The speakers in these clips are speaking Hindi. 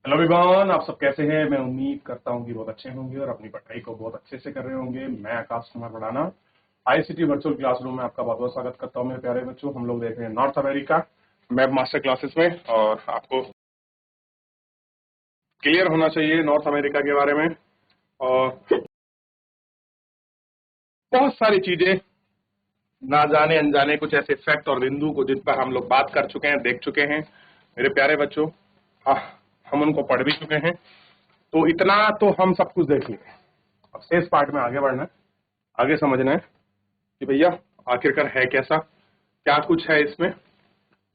हेलो एवरीवन, आप सब कैसे हैं। मैं उम्मीद करता हूं कि बहुत अच्छे होंगे और अपनी पढ़ाई को बहुत अच्छे से कर रहे होंगे। मैं आकाश कुमार पढ़ाना आईसीटी वर्चुअल क्लासरूम में आपका बहुत बहुत स्वागत करता हूं मेरे प्यारे बच्चों। हम लोग देख रहे हैं north America map master classes में, और आपको क्लियर होना चाहिए नॉर्थ अमेरिका के बारे में। और बहुत सारी चीजें ना जाने अनजाने कुछ ऐसे फैक्ट और बिंदु को जिन पर हम लोग बात कर चुके हैं, देख चुके हैं मेरे प्यारे बच्चों। हम उनको पढ़ भी चुके हैं, तो इतना तो हम सब कुछ देख लिए। अब शेष पार्ट में आगे बढ़ना है, आगे समझना है कि भैया आखिरकार है कैसा, क्या कुछ है इसमें।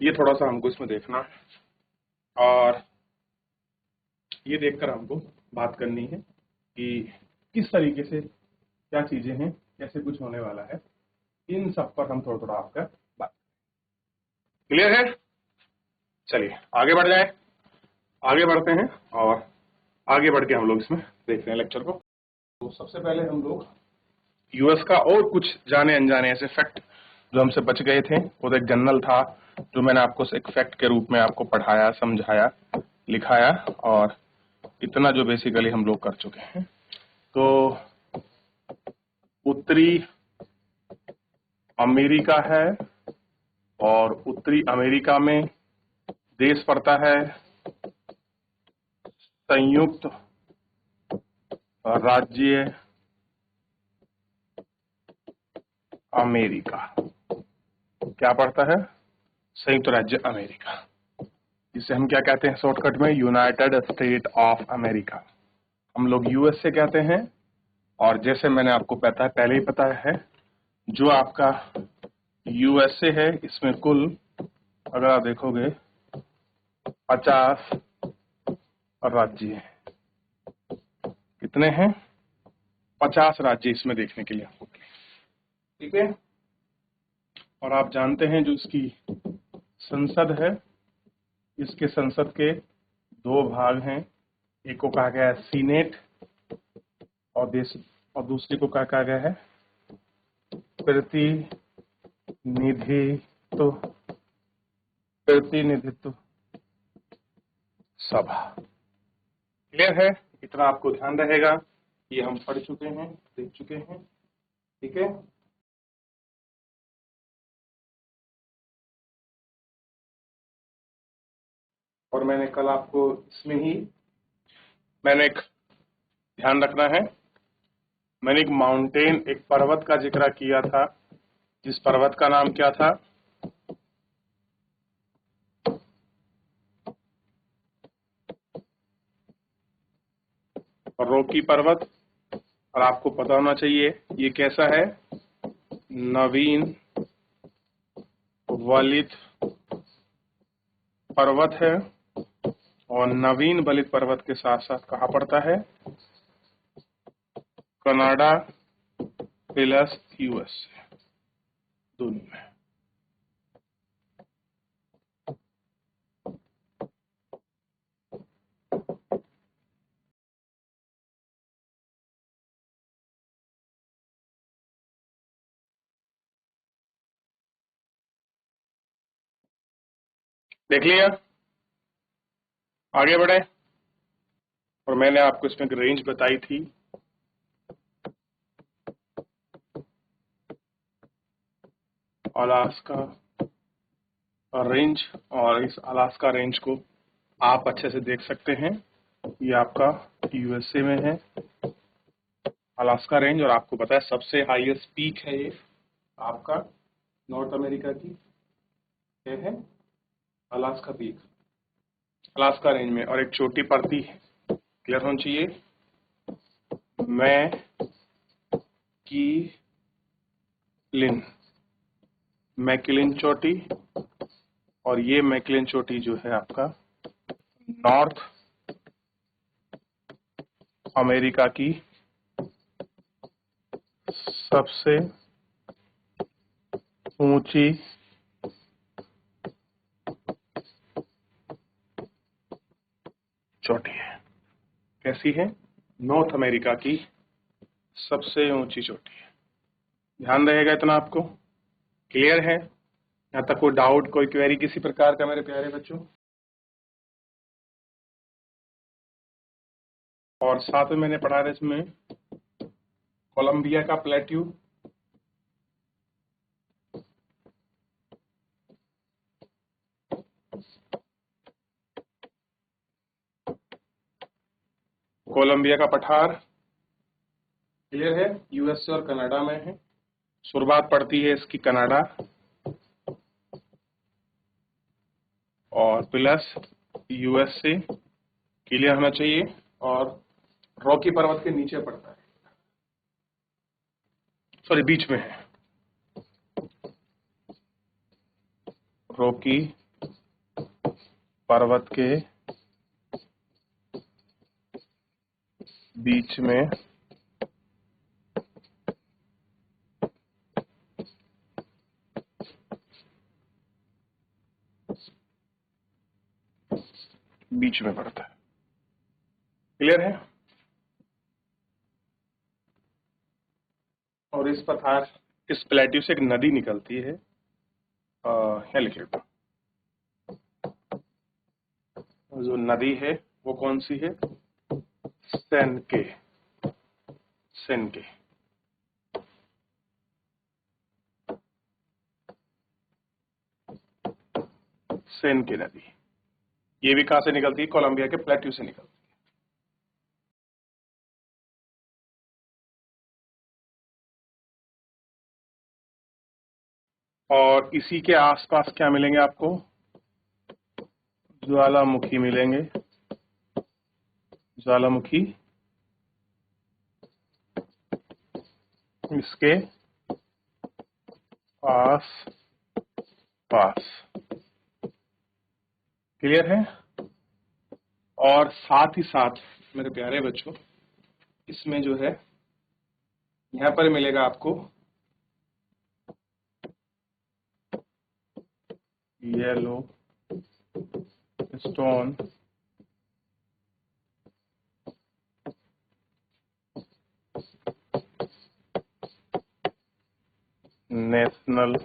ये थोड़ा सा हमको इसमें देखना है, और ये देखकर हमको बात करनी है कि किस तरीके से क्या चीजें हैं, कैसे कुछ होने वाला है। इन सब पर हम थोड़ा थोड़ा आपका बात। क्लियर है? चलिए आगे बढ़ जाए, आगे बढ़ते हैं और आगे बढ़ के हम लोग इसमें देख रहे हैं लेक्चर को। तो सबसे पहले हम लोग यूएस का और कुछ जाने अनजाने ऐसे फैक्ट जो हमसे बच गए थे, वो एक जनरल था जो मैंने आपको एक फैक्ट के रूप में आपको पढ़ाया, समझाया, लिखाया, और इतना जो बेसिकली हम लोग कर चुके हैं। तो उत्तरी अमेरिका है, और उत्तरी अमेरिका में देश पड़ता है संयुक्त राज्य अमेरिका। क्या पड़ता है? संयुक्त राज्य अमेरिका, जिसे हम क्या कहते हैं शॉर्टकट में, यूनाइटेड स्टेट ऑफ अमेरिका। हम लोग यूएसए कहते हैं। और जैसे मैंने आपको पहले ही पता है, जो आपका यूएसए है इसमें कुल अगर आप देखोगे 50 राज्य हैं। कितने हैं? 50 राज्य इसमें देखने के लिए आपको मिले। ठीक है। और आप जानते हैं जो इसकी संसद है, इसके संसद के दो भाग हैं। एक को कहा गया है सीनेट, और दूसरे को क्या कहा गया है? प्रतिनिधित्व सभा। क्लियर है? इतना आपको ध्यान रहेगा। ये हम पढ़ चुके हैं, देख चुके हैं। ठीक है। और मैंने कल आपको इसमें ही मैंने एक ध्यान रखना है, मैंने एक माउंटेन, एक पर्वत का जिक्र किया था, जिस पर्वत का नाम क्या था? रॉकी पर्वत। और आपको पता होना चाहिए ये कैसा है? नवीन वलित पर्वत है। और नवीन वलित पर्वत के साथ साथ कहाँ पड़ता है? कनाडा प्लस यूएस दोनों में। देख लिया? आगे बढ़े। और मैंने आपको इसमें एक रेंज बताई थी, अलास्का रेंज। और इस अलास्का रेंज को आप अच्छे से देख सकते हैं। ये आपका यूएसए में है अलास्का रेंज, और आपको पता है सबसे हाईएस्ट पीक है ये आपका नॉर्थ अमेरिका की, ये है अलास्का पीक, अलास्का रेंज में। और एक छोटी पड़ती है, क्लियर होना चाहिए, मैकिलिन चोटी। और ये मैकिलिन चोटी जो है आपका नॉर्थ अमेरिका की सबसे ऊंची चोटी है। कैसी है? नॉर्थ अमेरिका की सबसे ऊंची चोटी है। ध्यान रहेगा इतना आपको। क्लियर है? यहाँ तक कोई डाउट, कोई क्वेरी किसी प्रकार का मेरे प्यारे बच्चों? और साथ में मैंने पढ़ा था इसमें कोलंबिया का प्लेट्यू, कोलंबिया का पठार, क्लियर है, यूएसए और कनाडा में है। शुरुआत पड़ती है इसकी कनाडा और प्लस यूएसए, क्लियर होना चाहिए, और रॉकी पर्वत के नीचे पड़ता है, सॉरी बीच में है, रॉकी पर्वत के बीच में पड़ता है, क्लियर है। और इस पठार, इस प्लेट्यू से एक नदी निकलती है, यहाँ लिख लेता हूं, जो नदी है वो कौन सी है, सेनके, सेनके, सेनके नदी, ये भी कहां से निकलती है, कोलंबिया के प्लेट्यू से निकलती है। और इसी के आसपास क्या मिलेंगे आपको, ज्वालामुखी मिलेंगे, ज्वालामुखी इसके आस पास, क्लियर है। और साथ ही साथ मेरे प्यारे बच्चों, इसमें जो है यहां पर मिलेगा आपको yellow stone national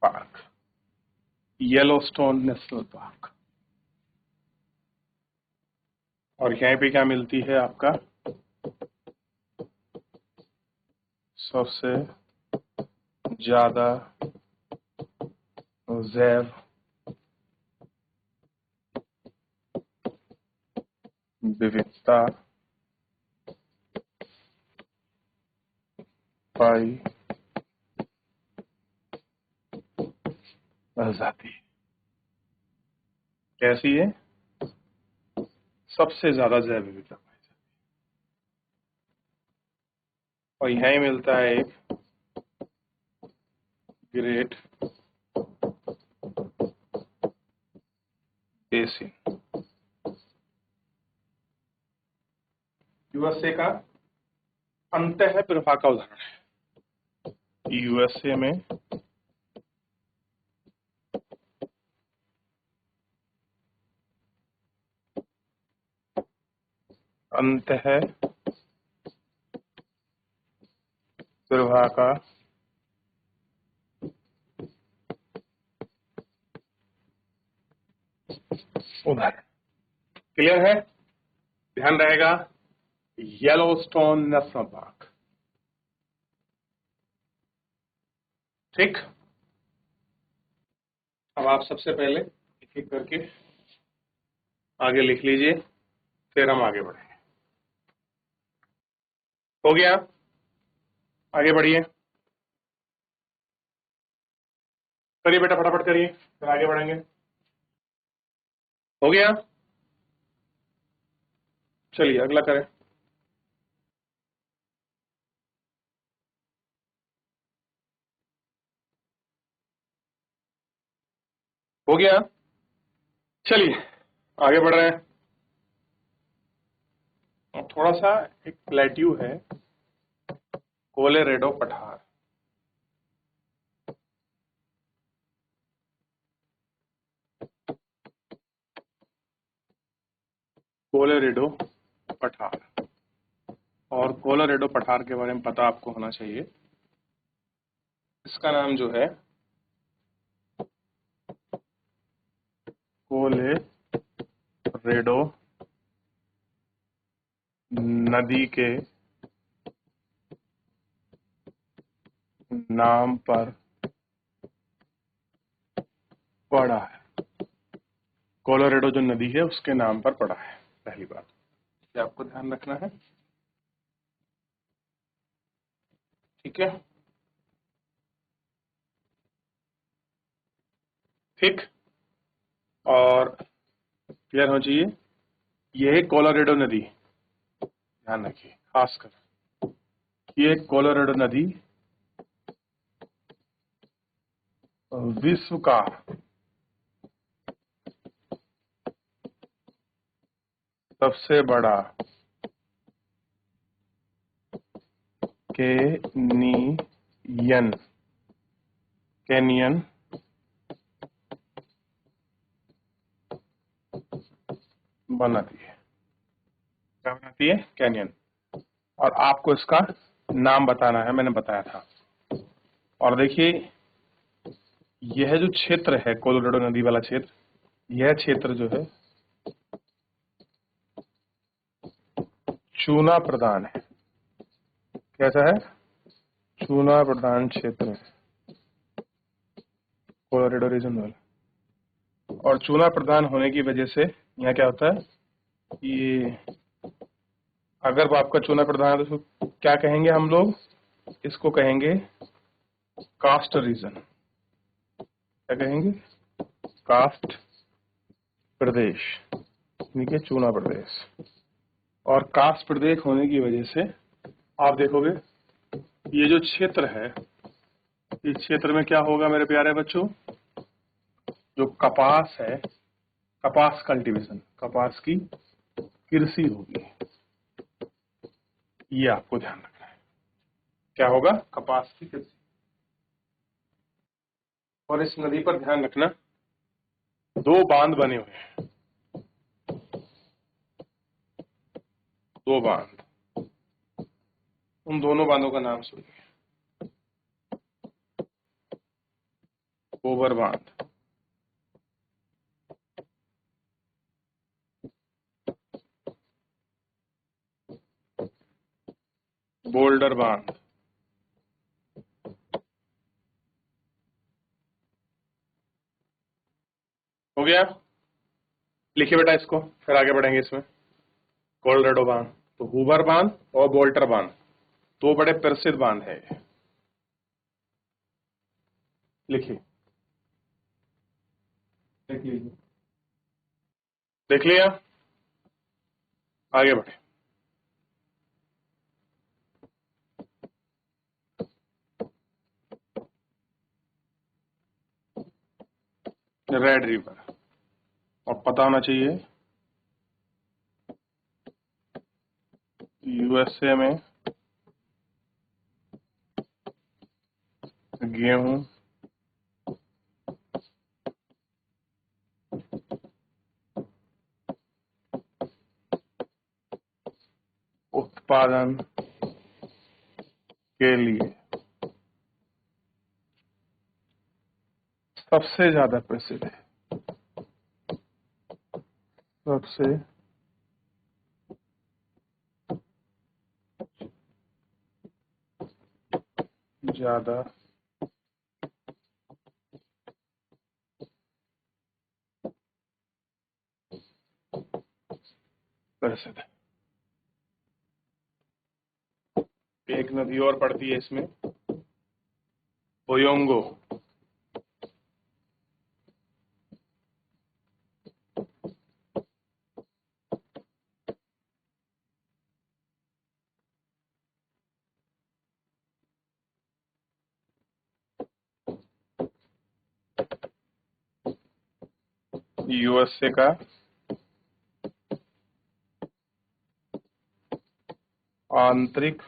park, Yellowstone national park. और यहीं पे क्या मिलती है आपका सबसे ज्यादा जैव विविधता पाई जाती है। कैसी है, सबसे ज्यादा जैव विविधता पाई जाती है। और यहीं मिलता है एक ग्रेट बेसिन, यूएसए का अंतः प्रवाह का उदाहरण है। यूएसए में अंतः प्रवाह का उदाहरण, क्लियर है, ध्यान रहेगा, येलोस्टोन नेशनल पार्क, ठीक। अब आप सबसे पहले एक एक करके आगे लिख लीजिए, फिर हम आगे बढ़ेंगे। हो गया, आगे बढ़िए, करिए बेटा फटाफट करिए, फिर आगे बढ़ेंगे। हो गया, चलिए अगला करें। हो गया, चलिए आगे बढ़ रहे हैं। और थोड़ा सा एक प्लेट्यू है, कोलोराडो पठार, कोलोराडो पठार। और कोलोराडो पठार के बारे में पता आपको होना चाहिए, इसका नाम जो है कोलोराडो नदी के नाम पर पड़ा है। कोलोराडो जो नदी है उसके नाम पर पड़ा है, पहली बात ये आपको ध्यान रखना है। ठीक है, ठीक, और क्लियर हो चाहिए। ये है कोलोराडो नदी, ध्यान रखिए खासकर, ये कोलोराडो नदी विश्व का सबसे बड़ा कैनियन बनाती है। क्या बनाती है? कैनियन। और आपको इसका नाम बताना है, मैंने बताया था। और देखिए यह जो क्षेत्र है कोलोराडो नदी वाला क्षेत्र, यह क्षेत्र जो है चूना प्रधान है। कैसा है? चूना प्रधान क्षेत्र है कोलोराडो रीजन वाला। और चूना प्रधान होने की वजह से यहाँ क्या होता है, ये अगर आपका चूना प्रधान है तो क्या कहेंगे हम लोग? इसको कहेंगे कास्ट रीजन। क्या कहेंगे? कास्ट प्रदेश, ठीक है, चूना प्रदेश। और कास्ट प्रदेश होने की वजह से आप देखोगे ये जो क्षेत्र है, इस क्षेत्र में क्या होगा मेरे प्यारे बच्चों? जो कपास है, कपास कल्टीवेशन, कपास की कृषि होगी। ये आपको ध्यान रखना है। क्या होगा? कपास की कृषि। और इस नदी पर ध्यान रखना, दो बांध बने हुए हैं, दो बांध। उन दोनों बांधों का नाम सुनिए। गोबर बांध, बोल्डर बांध, हो गया? लिखिए बेटा इसको, फिर आगे बढ़ेंगे इसमें। कोलोराडो बांध, तो हूवर बांध और बोल्टर बांध, दो बड़े प्रसिद्ध बांध है। लिखिए, देख लीजिए, देख लिया? आगे बढ़े। रेड रिवर, और पता होना चाहिए यूएसए में गेहूं उत्पादन के लिए सबसे ज्यादा प्रसिद्ध है, सबसे ज्यादा प्रसिद्ध है। एक नदी और पड़ती है इसमें, ओयोंगो। यूएसए का आंतरिक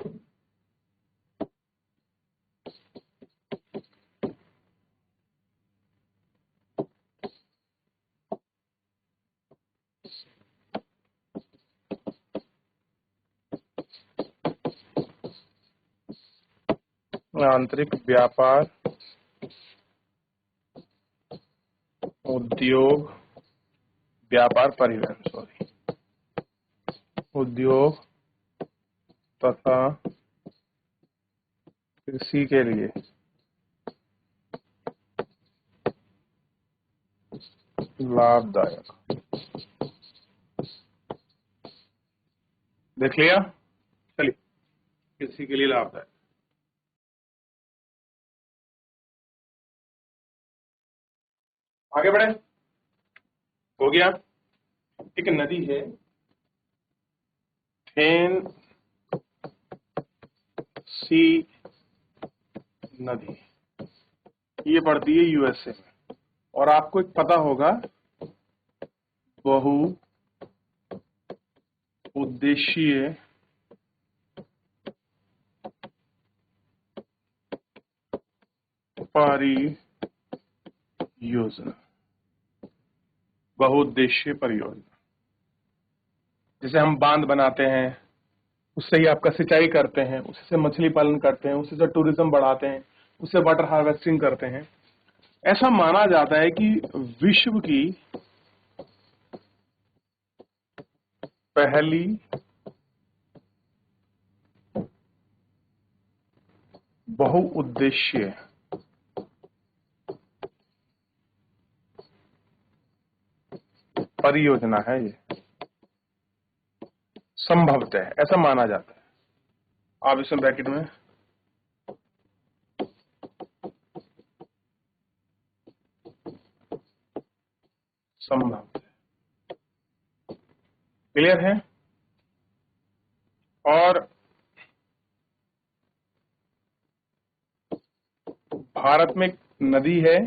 आंतरिक व्यापार, उद्योग, व्यापार परिवहन, सॉरी, उद्योग तथा कृषि के लिए लाभदायक। देख लिया? चलिए, कृषि के लिए लाभदायक। आगे बढ़े। हो गया। एक नदी है थेन सी नदी, ये पड़ती है यूएसए में। और आपको एक पता होगा बहु उद्देशीय परियोजना, बहुउद्देशीय परियोजना। जैसे हम बांध बनाते हैं, उससे ही आपका सिंचाई करते हैं, उससे मछली पालन करते हैं, उससे जो टूरिज्म बढ़ाते हैं, उससे वाटर हार्वेस्टिंग करते हैं। ऐसा माना जाता है कि विश्व की पहली बहुउद्देशीय परियोजना है ये, संभवतः ऐसा माना जाता है। आप इसमें ब्रैकेट में संभवतः, क्लियर है? और भारत में एक नदी है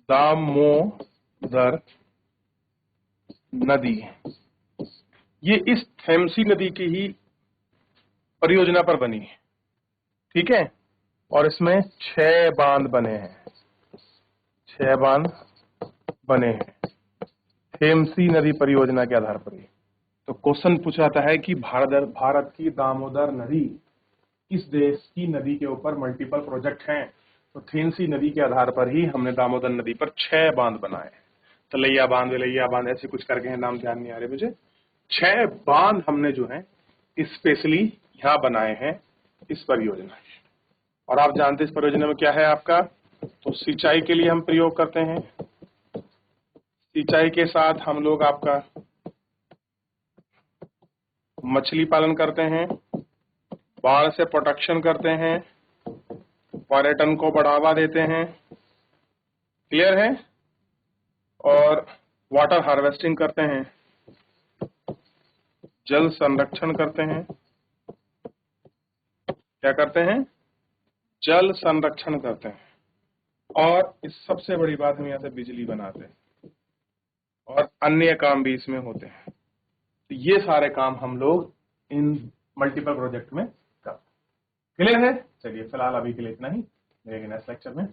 दामोदर नदी, ये इस थेम्सी नदी की ही परियोजना पर बनी है, ठीक है? और इसमें 6 बांध बने हैं, 6 बांध बने हैं थेम्सी नदी परियोजना के आधार पर ही। तो क्वेश्चन पूछाता है कि भारत की दामोदर नदी किस देश की नदी के ऊपर मल्टीपल प्रोजेक्ट हैं? तो थेम्सी नदी के आधार पर ही हमने दामोदर नदी पर 6 बांध बनाए हैं। तलैया बांध, विलैया बांध, ऐसे कुछ करके हैं, नाम ध्यान नहीं आ रहे मुझे। 6 बांध हमने जो है स्पेशली यहाँ बनाए हैं इस परियोजना में। और आप जानते हैं इस परियोजना में क्या है आपका? तो सिंचाई के लिए हम प्रयोग करते हैं, सिंचाई के साथ हम लोग आपका मछली पालन करते हैं, बाढ़ से प्रोटेक्शन करते हैं, पर्यटन को बढ़ावा देते हैं, क्लियर है? और वाटर हार्वेस्टिंग करते हैं, जल संरक्षण करते हैं। क्या करते हैं? जल संरक्षण करते हैं। और इस सबसे बड़ी बात, हम यहाँ से बिजली बनाते हैं और अन्य काम भी इसमें होते हैं। तो ये सारे काम हम लोग इन मल्टीपल प्रोजेक्ट में करते हैं। क्लियर है? चलिए फिलहाल अभी के लिए इतना ही, मिलेंगे नेक्स्ट लेक्चर में।